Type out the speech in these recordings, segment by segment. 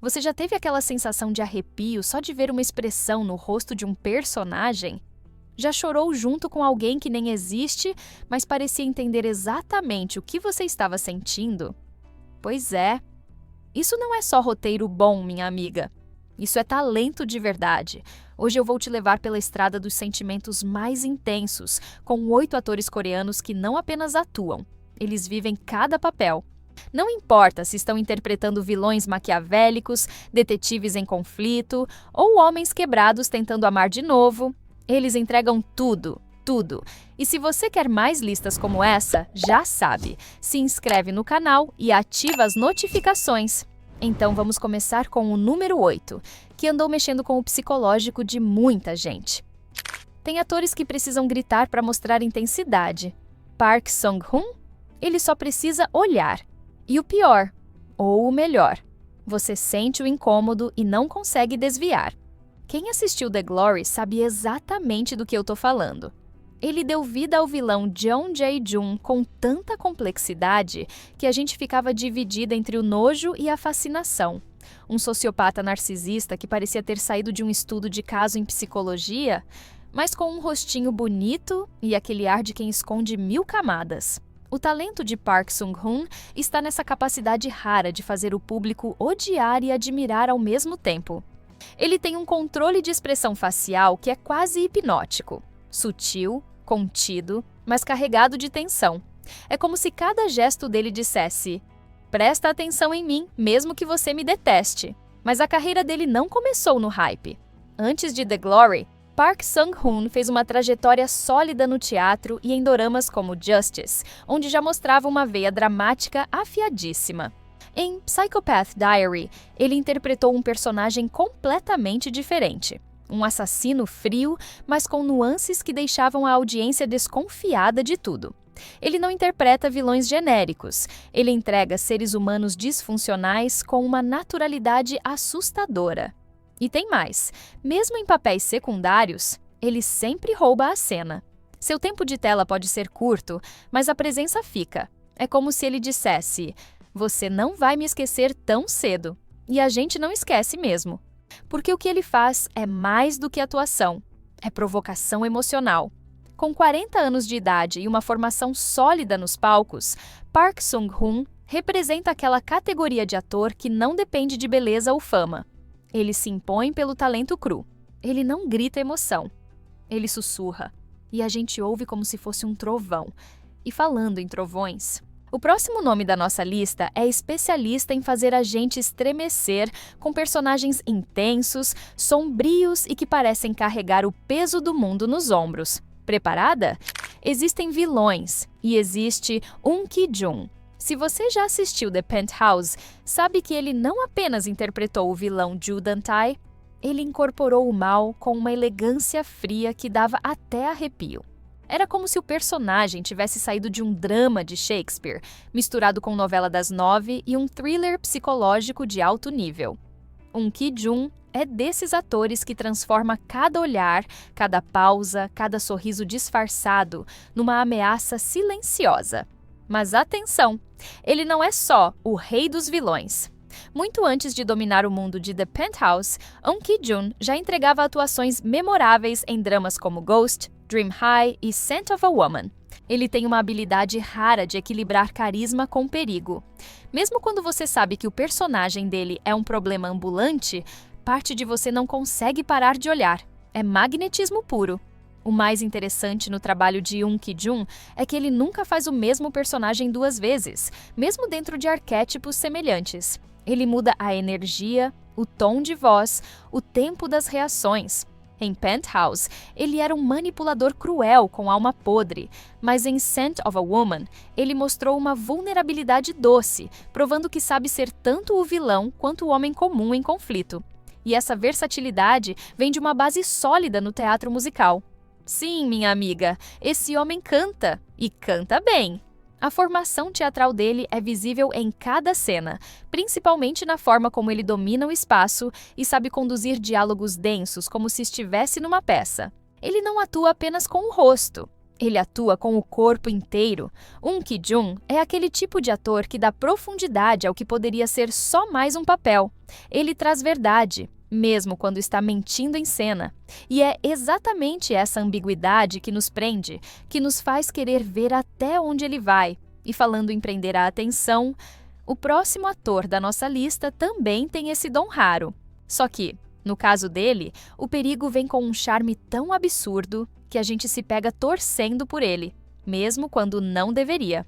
Você já teve aquela sensação de arrepio só de ver uma expressão no rosto de um personagem? Já chorou junto com alguém que nem existe, mas parecia entender exatamente o que você estava sentindo? Pois é. Isso não é só roteiro bom, minha amiga. Isso é talento de verdade. Hoje eu vou te levar pela estrada dos sentimentos mais intensos, com 8 atores coreanos que não apenas atuam, eles vivem cada papel. Não importa se estão interpretando vilões maquiavélicos, detetives em conflito ou homens quebrados tentando amar de novo, eles entregam tudo, tudo. E se você quer mais listas como essa, já sabe, se inscreve no canal e ativa as notificações. Então vamos começar com o número 8, que andou mexendo com o psicológico de muita gente. Tem atores que precisam gritar para mostrar intensidade. Park Sung-hoon, ele só precisa olhar. E o pior, ou o melhor, você sente o incômodo e não consegue desviar. Quem assistiu The Glory sabe exatamente do que eu tô falando. Ele deu vida ao vilão Jeon Jae-jun com tanta complexidade que a gente ficava dividida entre o nojo e a fascinação. Um sociopata narcisista que parecia ter saído de um estudo de caso em psicologia, mas com um rostinho bonito e aquele ar de quem esconde 1000 camadas. O talento de Park Sung-hoon está nessa capacidade rara de fazer o público odiar e admirar ao mesmo tempo. Ele tem um controle de expressão facial que é quase hipnótico, sutil, contido, mas carregado de tensão. É como se cada gesto dele dissesse: presta atenção em mim, mesmo que você me deteste. Mas a carreira dele não começou no hype. Antes de The Glory, Park Sung-hoon fez uma trajetória sólida no teatro e em doramas como Justice, onde já mostrava uma veia dramática afiadíssima. Em Psychopath Diary, ele interpretou um personagem completamente diferente. Um assassino frio, mas com nuances que deixavam a audiência desconfiada de tudo. Ele não interpreta vilões genéricos, ele entrega seres humanos disfuncionais com uma naturalidade assustadora. E tem mais, mesmo em papéis secundários, ele sempre rouba a cena. Seu tempo de tela pode ser curto, mas a presença fica. É como se ele dissesse: você não vai me esquecer tão cedo. E a gente não esquece mesmo. Porque o que ele faz é mais do que atuação, é provocação emocional. Com 40 anos de idade e uma formação sólida nos palcos, Park Sung-hoon representa aquela categoria de ator que não depende de beleza ou fama. Ele se impõe pelo talento cru. Ele não grita emoção. Ele sussurra. E a gente ouve como se fosse um trovão. E falando em trovões, o próximo nome da nossa lista é especialista em fazer a gente estremecer com personagens intensos, sombrios e que parecem carregar o peso do mundo nos ombros. Preparada? Existem vilões e existe Ki-jung. Se você já assistiu The Penthouse, sabe que ele não apenas interpretou o vilão Ju Dan-tae, ele incorporou o mal com uma elegância fria que dava até arrepio. Era como se o personagem tivesse saído de um drama de Shakespeare, misturado com novela das 9 e um thriller psicológico de alto nível. Ki-jung é desses atores que transforma cada olhar, cada pausa, cada sorriso disfarçado numa ameaça silenciosa. Mas atenção, ele não é só o rei dos vilões. Muito antes de dominar o mundo de The Penthouse, Ki-jung já entregava atuações memoráveis em dramas como Ghost, Dream High e Scent of a Woman. Ele tem uma habilidade rara de equilibrar carisma com perigo. Mesmo quando você sabe que o personagem dele é um problema ambulante, parte de você não consegue parar de olhar. É magnetismo puro. O mais interessante no trabalho de Ki-jung é que ele nunca faz o mesmo personagem 2 vezes, mesmo dentro de arquétipos semelhantes. Ele muda a energia, o tom de voz, o tempo das reações. Em Penthouse, ele era um manipulador cruel com alma podre, mas em Scent of a Woman, ele mostrou uma vulnerabilidade doce, provando que sabe ser tanto o vilão quanto o homem comum em conflito. E essa versatilidade vem de uma base sólida no teatro musical. Sim, minha amiga, esse homem canta, e canta bem. A formação teatral dele é visível em cada cena, principalmente na forma como ele domina o espaço e sabe conduzir diálogos densos como se estivesse numa peça. Ele não atua apenas com o rosto, Ele atua com o corpo inteiro. Ki-jung é aquele tipo de ator que dá profundidade ao que poderia ser só mais um papel. Ele traz verdade, mesmo quando está mentindo em cena. E é exatamente essa ambiguidade que nos prende, que nos faz querer ver até onde ele vai. E falando em prender a atenção, o próximo ator da nossa lista também tem esse dom raro. Só que, no caso dele, o perigo vem com um charme tão absurdo que a gente se pega torcendo por ele, mesmo quando não deveria.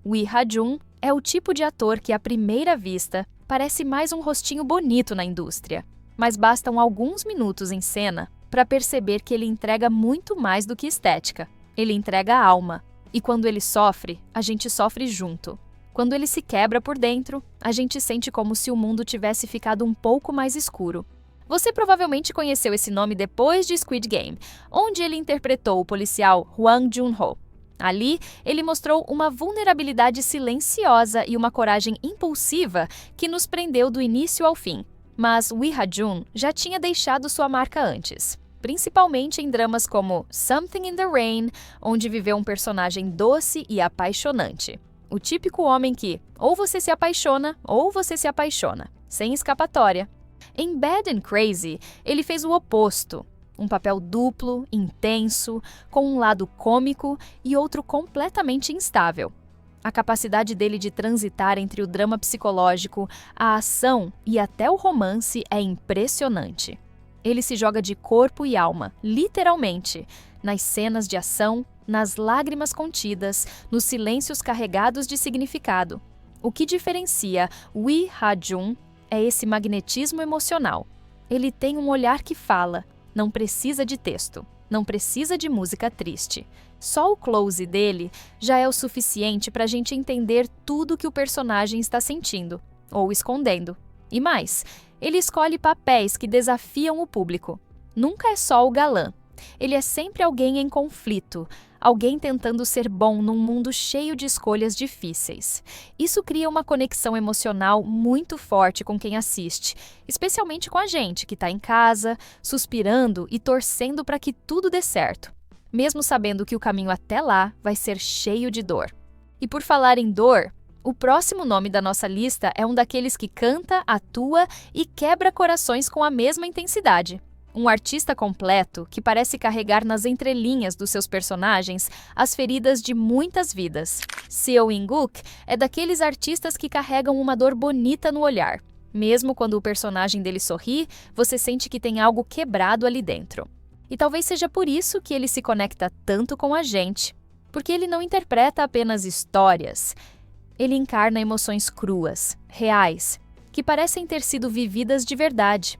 Lee Ha-jung é o tipo de ator que, à primeira vista, parece mais um rostinho bonito na indústria. Mas bastam alguns minutos em cena para perceber que ele entrega muito mais do que estética. Ele entrega a alma. E quando ele sofre, a gente sofre junto. Quando ele se quebra por dentro, a gente sente como se o mundo tivesse ficado um pouco mais escuro. Você provavelmente conheceu esse nome depois de Squid Game, onde ele interpretou o policial Hwang Jun-ho. Ali, ele mostrou uma vulnerabilidade silenciosa e uma coragem impulsiva que nos prendeu do início ao fim. Mas Lee Ha-jung já tinha deixado sua marca antes, principalmente em dramas como Something in the Rain, onde viveu um personagem doce e apaixonante. O típico homem que ou você se apaixona ou você se apaixona, sem escapatória. Em Bad and Crazy, ele fez o oposto, um papel duplo, intenso, com um lado cômico e outro completamente instável. A capacidade dele de transitar entre o drama psicológico, a ação e até o romance é impressionante. Ele se joga de corpo e alma, literalmente, nas cenas de ação, nas lágrimas contidas, nos silêncios carregados de significado. O que diferencia Lee Ha-jung é esse magnetismo emocional. Ele tem um olhar que fala, não precisa de texto, não precisa de música triste. Só o close dele já é o suficiente para a gente entender tudo que o personagem está sentindo, ou escondendo. E mais, ele escolhe papéis que desafiam o público. Nunca é só o galã. Ele é sempre alguém em conflito, alguém tentando ser bom num mundo cheio de escolhas difíceis. Isso cria uma conexão emocional muito forte com quem assiste, especialmente com a gente que está em casa, suspirando e torcendo para que tudo dê certo, mesmo sabendo que o caminho até lá vai ser cheio de dor. E por falar em dor, o próximo nome da nossa lista é um daqueles que canta, atua e quebra corações com a mesma intensidade. Um artista completo que parece carregar nas entrelinhas dos seus personagens as feridas de muitas vidas. Seo In-guk é daqueles artistas que carregam uma dor bonita no olhar. Mesmo quando o personagem dele sorri, você sente que tem algo quebrado ali dentro. E talvez seja por isso que ele se conecta tanto com a gente, porque ele não interpreta apenas histórias. Ele encarna emoções cruas, reais, que parecem ter sido vividas de verdade.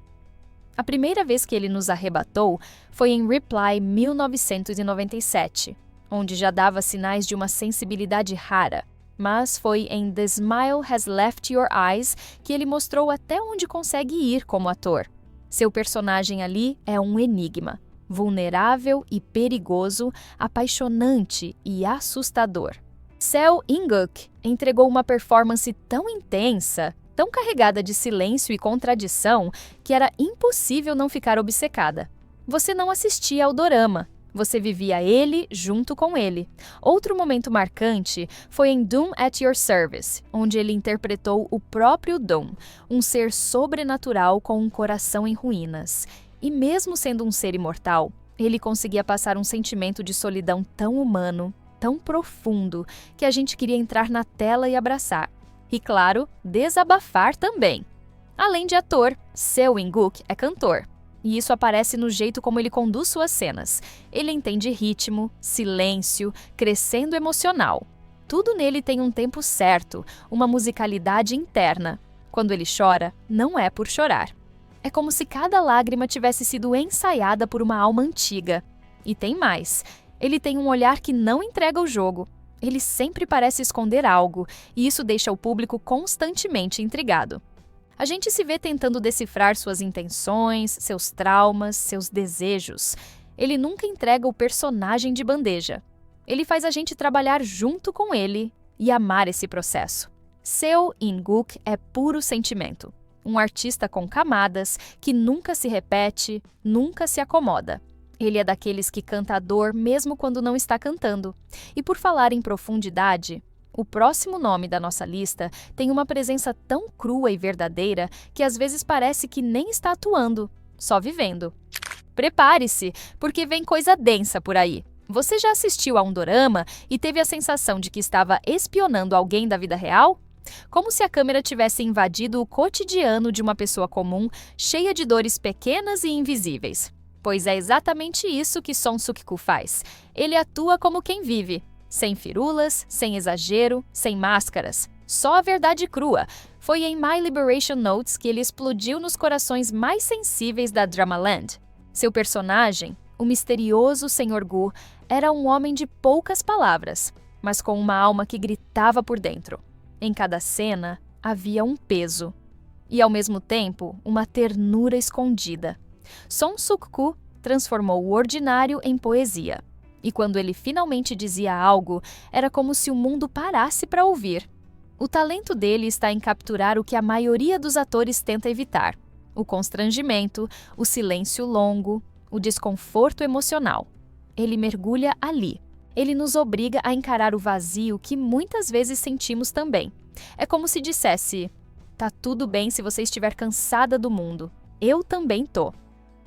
A primeira vez que ele nos arrebatou foi em Reply 1997, onde já dava sinais de uma sensibilidade rara. Mas foi em The Smile Has Left Your Eyes que ele mostrou até onde consegue ir como ator. Seu personagem ali é um enigma, vulnerável e perigoso, apaixonante e assustador. Seo In-guk entregou uma performance tão intensa, tão carregada de silêncio e contradição, que era impossível não ficar obcecada. Você não assistia ao dorama, você vivia ele junto com ele. Outro momento marcante foi em Doom at Your Service, onde ele interpretou o próprio Doom, um ser sobrenatural com um coração em ruínas. E mesmo sendo um ser imortal, ele conseguia passar um sentimento de solidão tão humano, tão profundo, que a gente queria entrar na tela e abraçar. E, claro, desabafar também. Além de ator, Seo In-guk é cantor. E isso aparece no jeito como ele conduz suas cenas. Ele entende ritmo, silêncio, crescendo emocional. Tudo nele tem um tempo certo, uma musicalidade interna. Quando ele chora, não é por chorar. É como se cada lágrima tivesse sido ensaiada por uma alma antiga. E tem mais. Ele tem um olhar que não entrega o jogo. Ele sempre parece esconder algo, e isso deixa o público constantemente intrigado. A gente se vê tentando decifrar suas intenções, seus traumas, seus desejos. Ele nunca entrega o personagem de bandeja. Ele faz a gente trabalhar junto com ele e amar esse processo. Seo In-guk é puro sentimento. Um artista com camadas, que nunca se repete, nunca se acomoda. Ele é daqueles que canta a dor mesmo quando não está cantando. E por falar em profundidade, o próximo nome da nossa lista tem uma presença tão crua e verdadeira que às vezes parece que nem está atuando, só vivendo. Prepare-se, porque vem coisa densa por aí. Você já assistiu a um dorama e teve a sensação de que estava espionando alguém da vida real? Como se a câmera tivesse invadido o cotidiano de uma pessoa comum, cheia de dores pequenas e invisíveis. Pois é exatamente isso que Song Suk-koo faz. Ele atua como quem vive, sem firulas, sem exagero, sem máscaras. Só a verdade crua. Foi em My Liberation Notes que ele explodiu nos corações mais sensíveis da Dramaland. Seu personagem, o misterioso Sr. Gu, era um homem de poucas palavras, mas com uma alma que gritava por dentro. Em cada cena havia um peso e, ao mesmo tempo, uma ternura escondida. Song Suk-koo transformou o ordinário em poesia. E quando ele finalmente dizia algo, era como se o mundo parasse para ouvir. O talento dele está em capturar o que a maioria dos atores tenta evitar: o constrangimento, o silêncio longo, o desconforto emocional. Ele mergulha ali. Ele nos obriga a encarar o vazio que muitas vezes sentimos também. É como se dissesse: tá tudo bem se você estiver cansada do mundo. Eu também tô.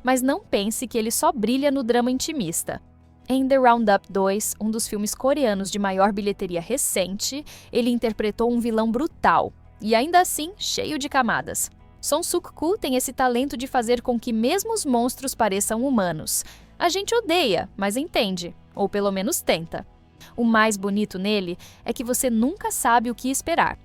Mas não pense que ele só brilha no drama intimista. Em The Roundup 2, um dos filmes coreanos de maior bilheteria recente, ele interpretou um vilão brutal, e ainda assim cheio de camadas. Song Suk-koo tem esse talento de fazer com que mesmo os monstros pareçam humanos. A gente odeia, mas entende, ou pelo menos tenta. O mais bonito nele é que você nunca sabe o que esperar.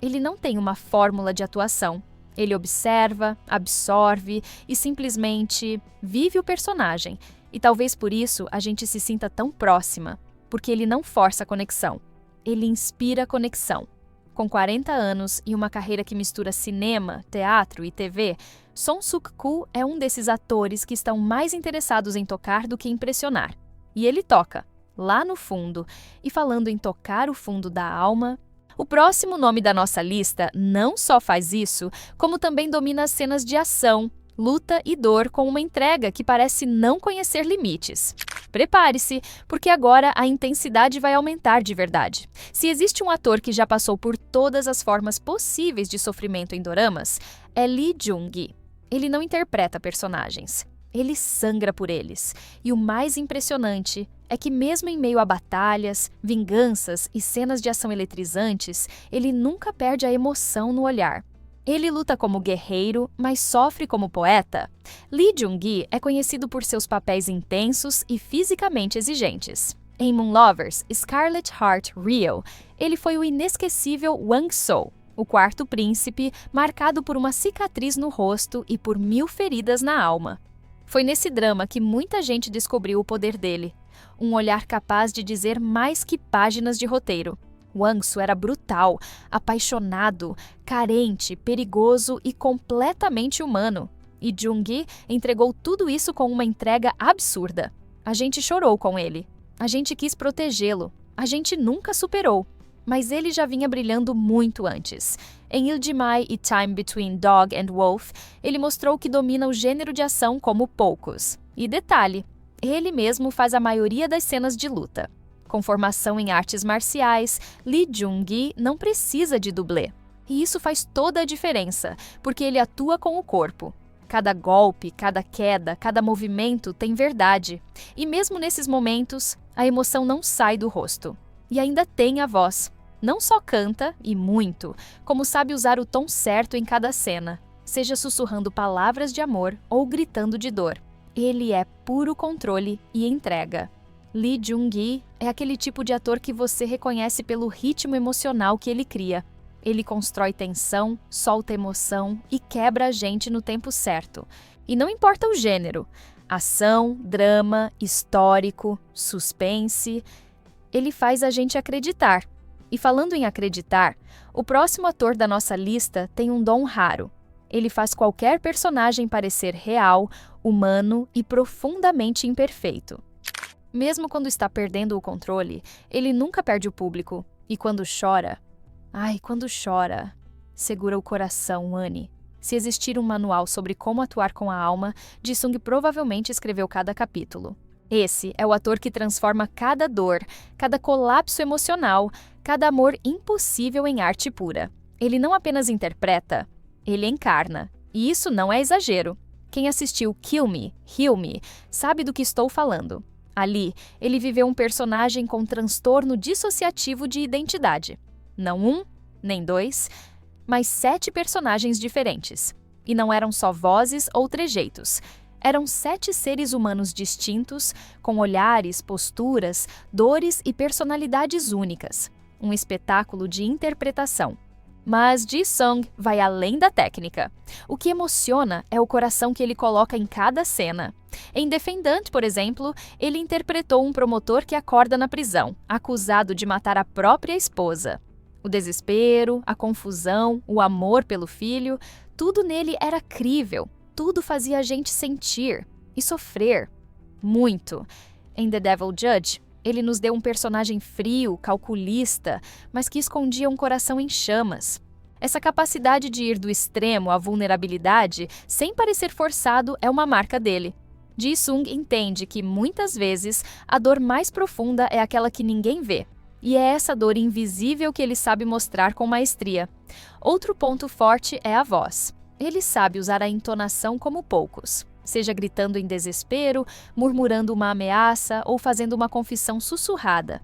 Ele não tem uma fórmula de atuação. Ele observa, absorve e simplesmente vive o personagem. E talvez por isso a gente se sinta tão próxima, porque ele não força a conexão. Ele inspira a conexão. Com 40 anos e uma carreira que mistura cinema, teatro e TV, Song Suk-koo é um desses atores que estão mais interessados em tocar do que impressionar. E ele toca, lá no fundo. E falando em tocar o fundo da alma, o próximo nome da nossa lista não só faz isso, como também domina as cenas de ação, luta e dor com uma entrega que parece não conhecer limites. Prepare-se, porque agora a intensidade vai aumentar de verdade. Se existe um ator que já passou por todas as formas possíveis de sofrimento em doramas, é Lee Jung-gi. Ele não interpreta personagens. Ele sangra por eles. E o mais impressionante é que mesmo em meio a batalhas, vinganças e cenas de ação eletrizantes, ele nunca perde a emoção no olhar. Ele luta como guerreiro, mas sofre como poeta. Lee Jung-gi é conhecido por seus papéis intensos e fisicamente exigentes. Em Moon Lovers, Scarlet Heart Rio, ele foi o inesquecível Wang So, o quarto príncipe, marcado por uma cicatriz no rosto e por 1000 feridas na alma. Foi nesse drama que muita gente descobriu o poder dele. Um olhar capaz de dizer mais que páginas de roteiro. Wang So era brutal, apaixonado, carente, perigoso e completamente humano. E Jung-gi entregou tudo isso com uma entrega absurda. A gente chorou com ele. A gente quis protegê-lo. A gente nunca superou. Mas ele já vinha brilhando muito antes. Em Il Jimai e Time Between Dog and Wolf, ele mostrou que domina o gênero de ação como poucos. E detalhe, ele mesmo faz a maioria das cenas de luta. Com formação em artes marciais, Lee Jung-gi não precisa de dublê. E isso faz toda a diferença, porque ele atua com o corpo. Cada golpe, cada queda, cada movimento tem verdade. E mesmo nesses momentos, a emoção não sai do rosto. E ainda tem a voz. Não só canta, e muito, como sabe usar o tom certo em cada cena, seja sussurrando palavras de amor ou gritando de dor. Ele é puro controle e entrega. Lee Jung-gi é aquele tipo de ator que você reconhece pelo ritmo emocional que ele cria. Ele constrói tensão, solta emoção e quebra a gente no tempo certo. E não importa o gênero, ação, drama, histórico, suspense, ele faz a gente acreditar. E falando em acreditar, o próximo ator da nossa lista tem um dom raro. Ele faz qualquer personagem parecer real, humano e profundamente imperfeito. Mesmo quando está perdendo o controle, ele nunca perde o público. E quando chora... Ai, quando chora... Segura o coração, Annie. Se existir um manual sobre como atuar com a alma, Ji-sung provavelmente escreveu cada capítulo. Esse é o ator que transforma cada dor, cada colapso emocional, cada amor impossível em arte pura. Ele não apenas interpreta, ele encarna. E isso não é exagero. Quem assistiu Kill Me, Heal Me, sabe do que estou falando. Ali, ele viveu um personagem com transtorno dissociativo de identidade. Não um, nem dois, mas 7 personagens diferentes. E não eram só vozes ou trejeitos. Eram 7 seres humanos distintos, com olhares, posturas, dores e personalidades únicas. Um espetáculo de interpretação. Mas Ji-sung vai além da técnica. O que emociona é o coração que ele coloca em cada cena. Em Defendant, por exemplo, ele interpretou um promotor que acorda na prisão, acusado de matar a própria esposa. O desespero, a confusão, o amor pelo filho, tudo nele era crível. Tudo fazia a gente sentir e sofrer. Muito. Em The Devil Judge, ele nos deu um personagem frio, calculista, mas que escondia um coração em chamas. Essa capacidade de ir do extremo à vulnerabilidade, sem parecer forçado, é uma marca dele. Ji-sung entende que, muitas vezes, a dor mais profunda é aquela que ninguém vê. E é essa dor invisível que ele sabe mostrar com maestria. Outro ponto forte é a voz. Ele sabe usar a entonação como poucos. Seja gritando em desespero, murmurando uma ameaça ou fazendo uma confissão sussurrada.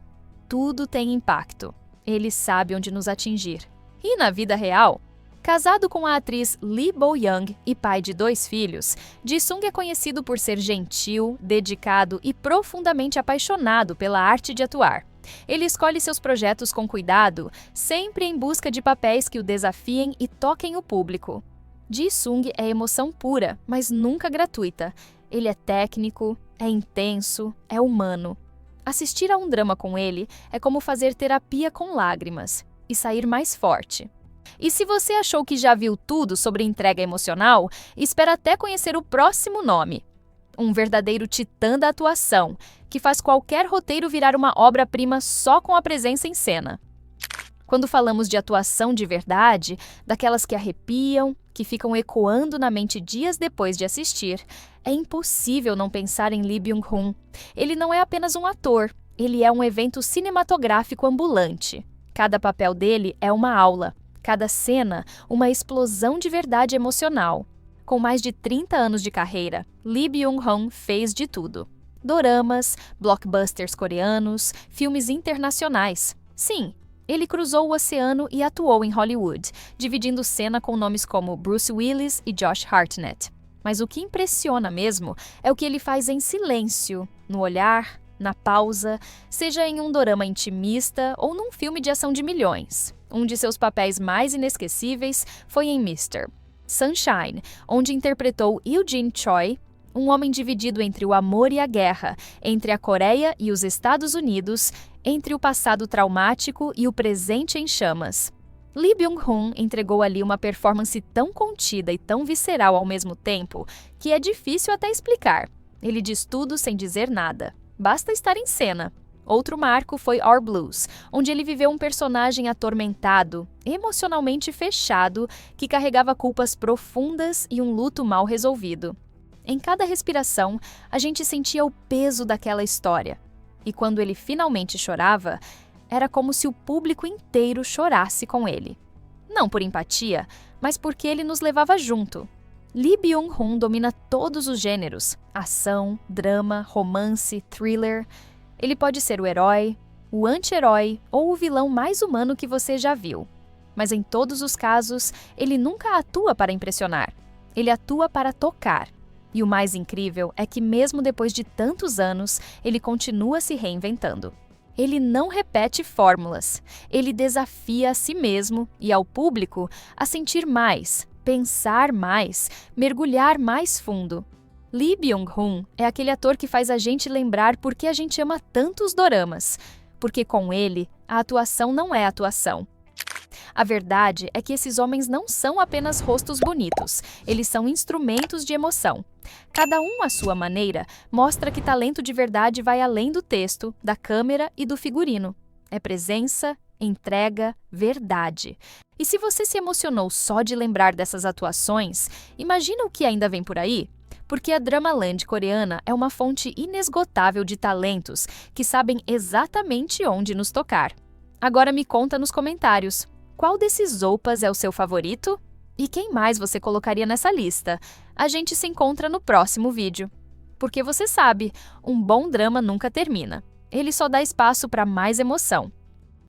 Tudo tem impacto. Ele sabe onde nos atingir. E na vida real? Casado com a atriz Lee Bo-young e pai de 2 filhos, Ji-sung é conhecido por ser gentil, dedicado e profundamente apaixonado pela arte de atuar. Ele escolhe seus projetos com cuidado, sempre em busca de papéis que o desafiem e toquem o público. Ji-sung é emoção pura, mas nunca gratuita. Ele é técnico, é intenso, é humano. Assistir a um drama com ele é como fazer terapia com lágrimas e sair mais forte. E se você achou que já viu tudo sobre entrega emocional, espera até conhecer o próximo nome. Um verdadeiro titã da atuação, que faz qualquer roteiro virar uma obra-prima só com a presença em cena. Quando falamos de atuação de verdade, daquelas que arrepiam, que ficam ecoando na mente dias depois de assistir, é impossível não pensar em Lee Byung-hun. Ele não é apenas um ator, ele é um evento cinematográfico ambulante. Cada papel dele é uma aula, cada cena uma explosão de verdade emocional. Com mais de 30 anos de carreira, Lee Byung-hun fez de tudo. Doramas, blockbusters coreanos, filmes internacionais. Sim, ele cruzou o oceano e atuou em Hollywood, dividindo cena com nomes como Bruce Willis e Josh Hartnett. Mas o que impressiona mesmo é o que ele faz em silêncio, no olhar, na pausa, seja em um dorama intimista ou num filme de ação de milhões. Um de seus papéis mais inesquecíveis foi em Mr. Sunshine, onde interpretou Eugene Choi, um homem dividido entre o amor e a guerra, entre a Coreia e os Estados Unidos, entre o passado traumático e o presente em chamas. Lee Byung-hun entregou ali uma performance tão contida e tão visceral ao mesmo tempo que é difícil até explicar. Ele diz tudo sem dizer nada. Basta estar em cena. Outro marco foi Our Blues, onde ele viveu um personagem atormentado, emocionalmente fechado, que carregava culpas profundas e um luto mal resolvido. Em cada respiração, a gente sentia o peso daquela história. E quando ele finalmente chorava, era como se o público inteiro chorasse com ele. Não por empatia, mas porque ele nos levava junto. Lee Byung-hun domina todos os gêneros: ação, drama, romance, thriller. Ele pode ser o herói, o anti-herói ou o vilão mais humano que você já viu. Mas em todos os casos, ele nunca atua para impressionar. Ele atua para tocar. E o mais incrível é que mesmo depois de tantos anos, ele continua se reinventando. Ele não repete fórmulas. Ele desafia a si mesmo e ao público a sentir mais, pensar mais, mergulhar mais fundo. Lee Byung-hun é aquele ator que faz a gente lembrar por que a gente ama tanto os doramas. Porque com ele, a atuação não é atuação. A verdade é que esses homens não são apenas rostos bonitos, eles são instrumentos de emoção. Cada um à sua maneira mostra que talento de verdade vai além do texto, da câmera e do figurino. É presença, entrega, verdade. E se você se emocionou só de lembrar dessas atuações, imagina o que ainda vem por aí? Porque a Dramaland coreana é uma fonte inesgotável de talentos que sabem exatamente onde nos tocar. Agora me conta nos comentários, qual desses opas é o seu favorito? E quem mais você colocaria nessa lista? A gente se encontra no próximo vídeo. Porque você sabe, um bom drama nunca termina. Ele só dá espaço para mais emoção.